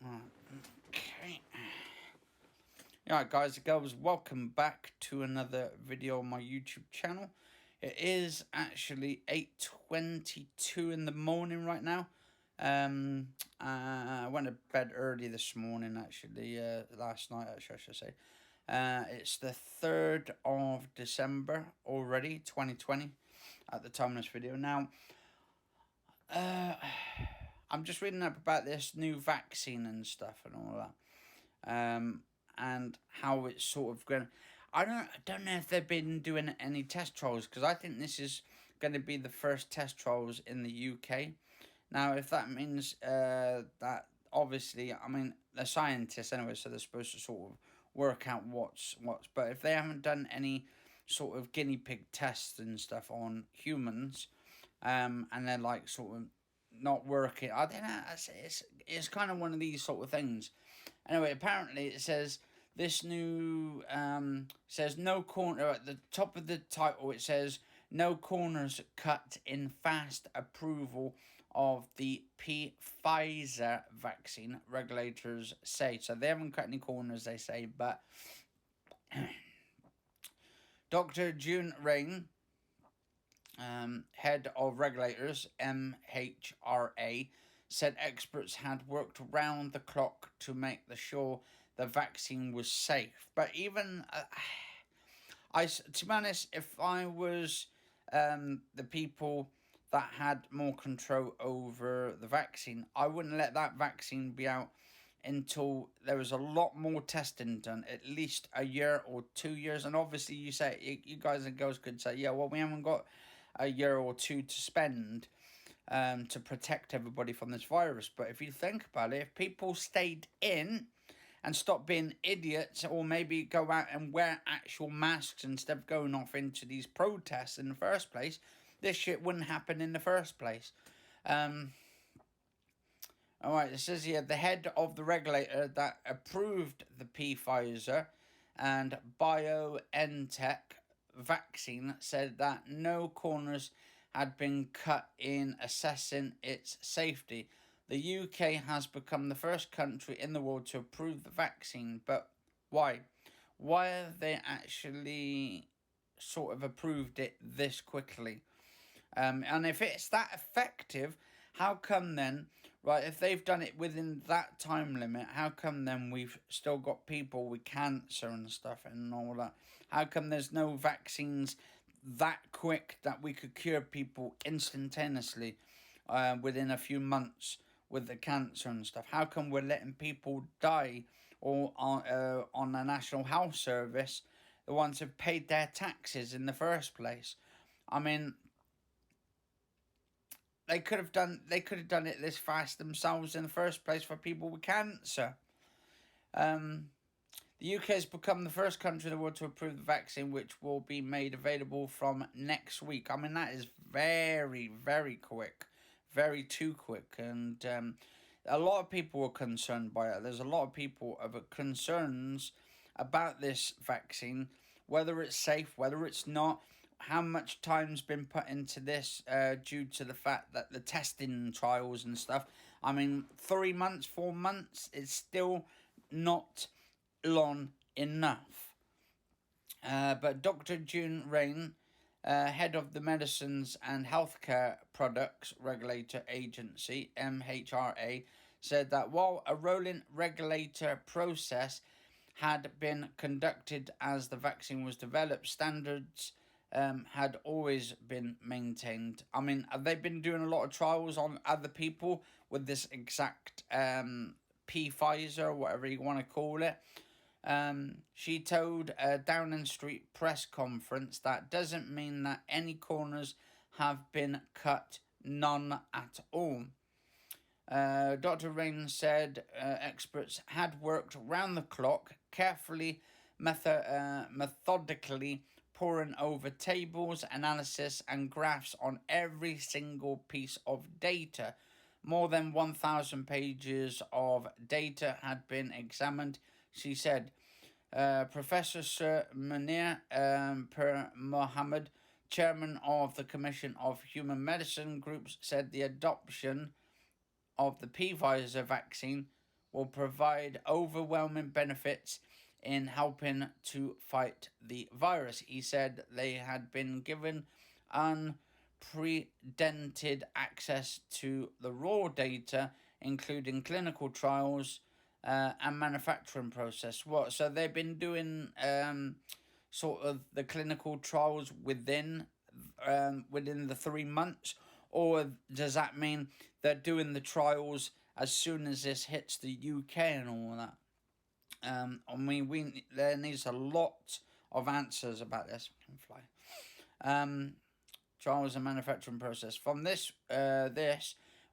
Okay. Alright guys and girls, welcome back to another video on my YouTube channel. It is actually 8:22 in the morning right now. I went to bed early this morning actually, last night actually I should say. It's the 3rd of December already, 2020 at the time of this video. Now, I'm just reading up about this new vaccine and stuff and all that. And how it's sort of going. I don't know if they've been doing any test trials, because I think this is going to be the first test trials in the UK. Now, if that means that obviously, I mean, they're scientists anyway, so they're supposed to sort of work out what's. But if they haven't done any sort of guinea pig tests and stuff on humans, and they're like sort of not working, I don't know. It's kind of one of these sort of things. Anyway, apparently it says this new says no corner at the top of the title. It says no corners cut in fast approval of the Pfizer vaccine. Regulators say so. They haven't cut any corners, they say, but Dr. June Rain, head of regulators, MHRA, said experts had worked round the clock to make sure the vaccine was safe. But even, to be honest, if I was the people that had more control over the vaccine, I wouldn't let that vaccine be out until there was a lot more testing done, at least a year or 2 years. And obviously you guys and girls could say, yeah, well, we haven't got a year or two to spend to protect everybody from this virus. But if you think about it, if people stayed in and stopped being idiots, or maybe go out and wear actual masks instead of going off into these protests in the first place, this shit wouldn't happen in the first place. Alright, it says here, the head of the regulator that approved the Pfizer and BioNTech vaccine said that no corners had been cut in assessing its safety. The UK has become the first country in the world to approve the vaccine, but why? Why have they actually sort of approved it this quickly? And if it's that effective, how come then, right, if they've done it within that time limit, how come then we've still got people with cancer and stuff and all that? How come there's no vaccines that quick that we could cure people instantaneously within a few months with the cancer and stuff? How come we're letting people die or on the National Health Service, the ones who've paid their taxes in the first place? I mean, they could have done it this fast themselves in the first place for people with cancer. The UK has become the first country in the world to approve the vaccine, which will be made available from next week. I mean, that is very, very quick. Very too quick. And a lot of people are concerned by it. There's a lot of people have concerns about this vaccine, whether it's safe, whether it's not, how much time's been put into this due to the fact that the testing trials and stuff. I mean, 3 months, 4 months is still not long enough. But Dr. June Rain, head of the Medicines and Healthcare Products Regulator Agency, MHRA, said that while a rolling regulator process had been conducted as the vaccine was developed, standards had always been maintained. I mean, have they been doing a lot of trials on other people with this exact Pfizer, whatever you want to call it? She told a Downing Street press conference that doesn't mean that any corners have been cut, none at all. Dr. Rain said experts had worked round the clock, carefully, methodically, poring over tables, analysis and graphs on every single piece of data. More than 1,000 pages of data had been examined, she said. Professor Sir Munir Mohammed, chairman of the Commission of Human Medicine Groups, said the adoption of the Pfizer vaccine will provide overwhelming benefits in helping to fight the virus. He said they had been given unprecedented access to the raw data, including clinical trials and manufacturing process. What? So they've been doing sort of the clinical trials within the 3 months, or does that mean they're doing the trials as soon as this hits the UK and all that? I mean, there needs a lot of answers about this. Can fly. Trials and manufacturing process. From this,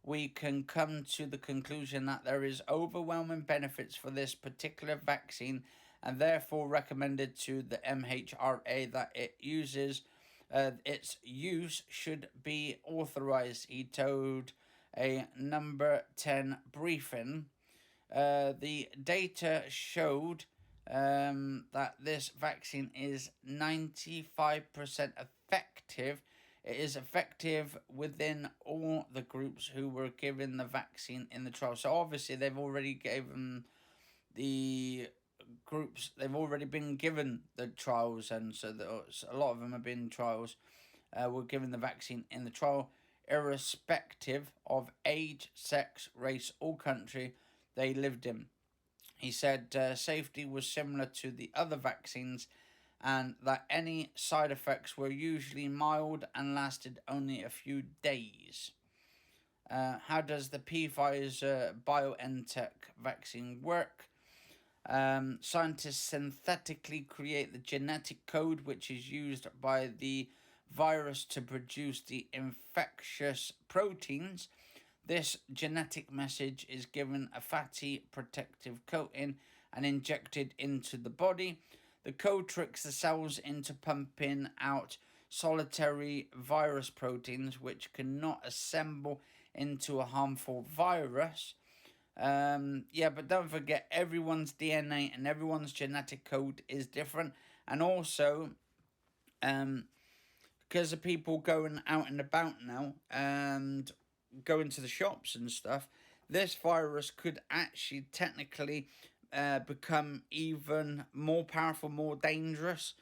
we can come to the conclusion that there is overwhelming benefits for this particular vaccine, and therefore recommended to the MHRA that its use should be authorized. He told a number 10 briefing. The data showed that this vaccine is 95% effective. It is effective within all the groups who were given the vaccine in the trial. So obviously they've already given the groups, they've already been given the trials, and so a lot of them have been trials, were given the vaccine in the trial, irrespective of age, sex, race, or country they lived in. He said safety was similar to the other vaccines, and that any side effects were usually mild and lasted only a few days. How does the Pfizer BioNTech vaccine work? Scientists synthetically create the genetic code which is used by the virus to produce the infectious proteins. This genetic message is given a fatty protective coating and injected into the body. The code tricks the cells into pumping out solitary virus proteins which cannot assemble into a harmful virus. But don't forget, everyone's DNA and everyone's genetic code is different. And also, because of people going out and about now and going to the shops and stuff, this virus could actually technically become even more powerful, more dangerous,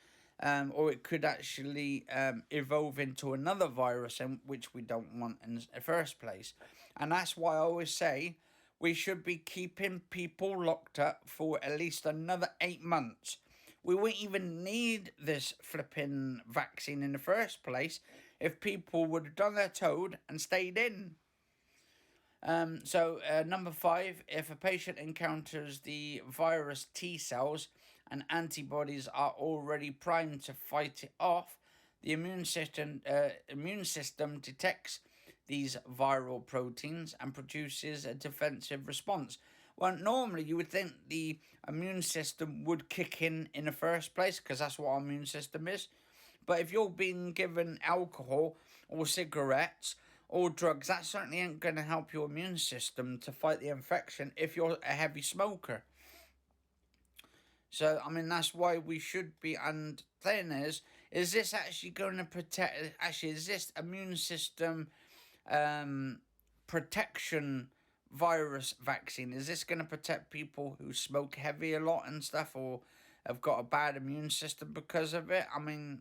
or it could actually evolve into another virus, which we don't want in the first place. And that's why I always say we should be keeping people locked up for at least another 8 months. We wouldn't even need this flipping vaccine in the first place if people would have done their toad and stayed in. Number 5, if a patient encounters the virus, T cells and antibodies are already primed to fight it off. The immune system detects these viral proteins and produces a defensive response. Well, normally you would think the immune system would kick in the first place, because that's what our immune system is. But if you're being given alcohol or cigarettes or drugs, that certainly ain't going to help your immune system to fight the infection if you're a heavy smoker. So, I mean, that's why we should be, and then is this actually going to protect, actually, is this immune system protection virus vaccine, is this going to protect people who smoke heavy a lot and stuff, or have got a bad immune system because of it? I mean,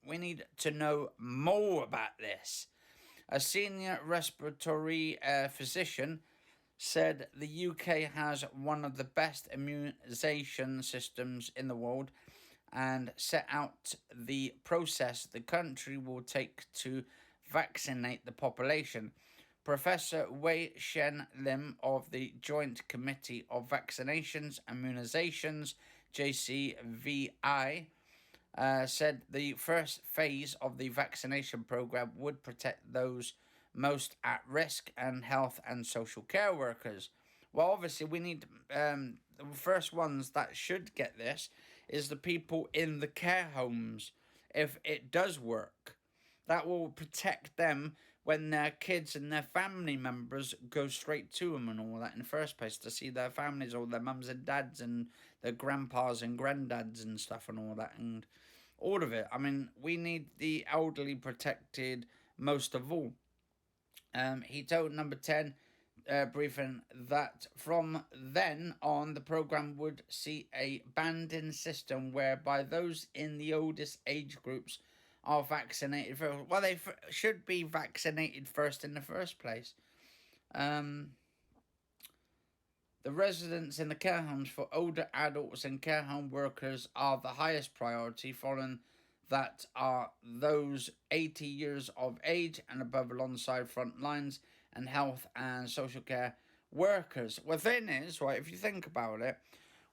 we need to know more about this. A senior respiratory physician said the UK has one of the best immunization systems in the world, and set out the process the country will take to vaccinate the population. Professor Wei Shen Lim of the Joint Committee of Vaccinations and Immunizations, JCVI, said the first phase of the vaccination program would protect those most at risk and health and social care workers. Well, obviously, we need the first ones that should get this is the people in the care homes. If it does work, that will protect them when their kids and their family members go straight to them and all that in the first place, to see their families or their mums and dads and their grandpas and granddads and stuff and all that, and all of it. I mean, we need the elderly protected most of all. He told number 10 briefing that from then on, the program would see a banding system whereby those in the oldest age groups are vaccinated first. Well, they should be vaccinated first in the first place. Um, the residents in the care homes for older adults and care home workers are the highest priority. Following that are those 80 years of age and above, alongside front lines and health and social care workers. Well, the thing is, right, if you think about it,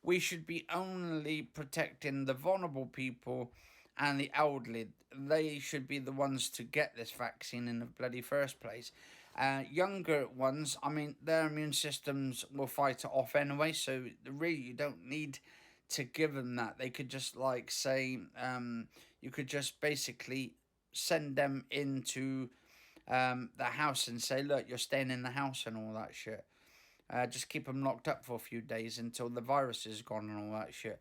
we should be only protecting the vulnerable people and the elderly. They should be the ones to get this vaccine in the bloody first place. Younger ones, I mean, their immune systems will fight it off anyway, so really you don't need to give them that. They could just, like, say, you could just basically send them into the house and say, look, you're staying in the house and all that shit. Just keep them locked up for a few days until the virus is gone and all that shit.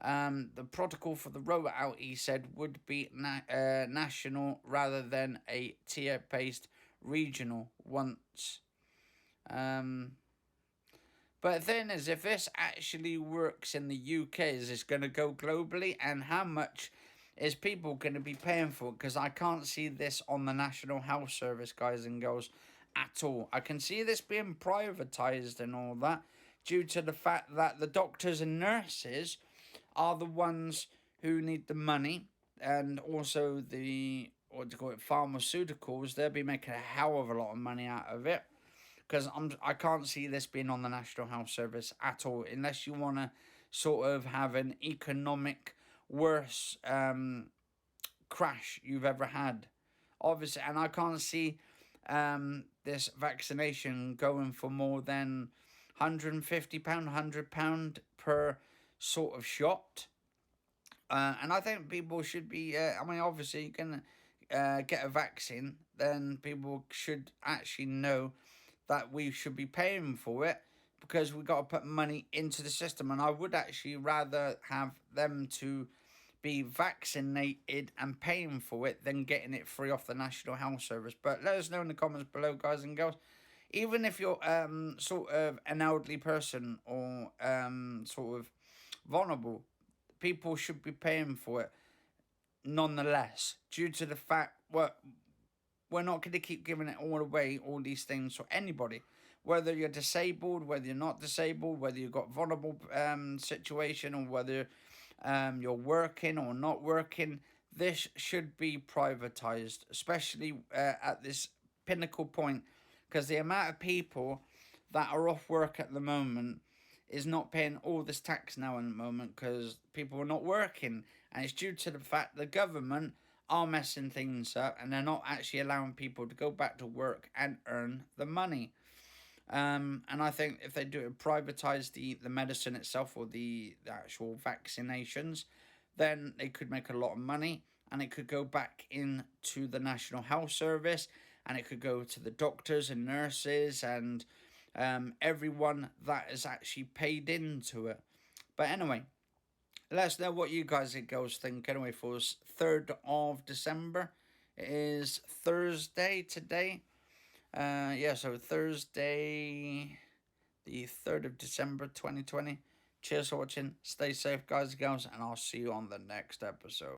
The protocol for the rollout, he said, would be national rather than a tier-based regional once. But the thing is, if this actually works in the UK, is this going to go globally? And how much is people going to be paying for it? Because I can't see this on the National Health Service, guys and girls, at all. I can see this being privatised and all that due to the fact that the doctors and nurses are the ones who need the money, and also the, what do you call it, pharmaceuticals. They'll be making a hell of a lot of money out of it, because I can't see this being on the National Health Service at all, unless you want to sort of have an economic worst crash you've ever had, obviously. And I can't see this vaccination going for more than £150, £100 per sort of shot. And I think people should be, I mean, obviously, you can get a vaccine, then people should actually know that we should be paying for it, because we got to put money into the system. And I would actually rather have them to be vaccinated and paying for it than getting it free off the National Health Service. But let us know in the comments below, guys and girls. Even if you're sort of an elderly person or sort of vulnerable, people should be paying for it nonetheless, due to the fact, well, we're not going to keep giving it all away, all these things, for anybody. Whether you're disabled, whether you're not disabled, whether you've got vulnerable situation, or whether you're working or not working, this should be privatised, especially at this pinnacle point, because the amount of people that are off work at the moment is not paying all this tax now in the moment, because people are not working, and it's due to the fact the government are messing things up, and they're not actually allowing people to go back to work and earn the money. And I think if they do it, privatise the medicine itself, or the actual vaccinations, then they could make a lot of money, and it could go back into the National Health Service, and it could go to the doctors and nurses and everyone that is actually paid into it. But anyway, let us know what you guys and girls think. Anyway, for 3rd of December, it is Thursday today. So Thursday, the 3rd of December 2020. Cheers for watching. Stay safe, guys and girls, and I'll see you on the next episode.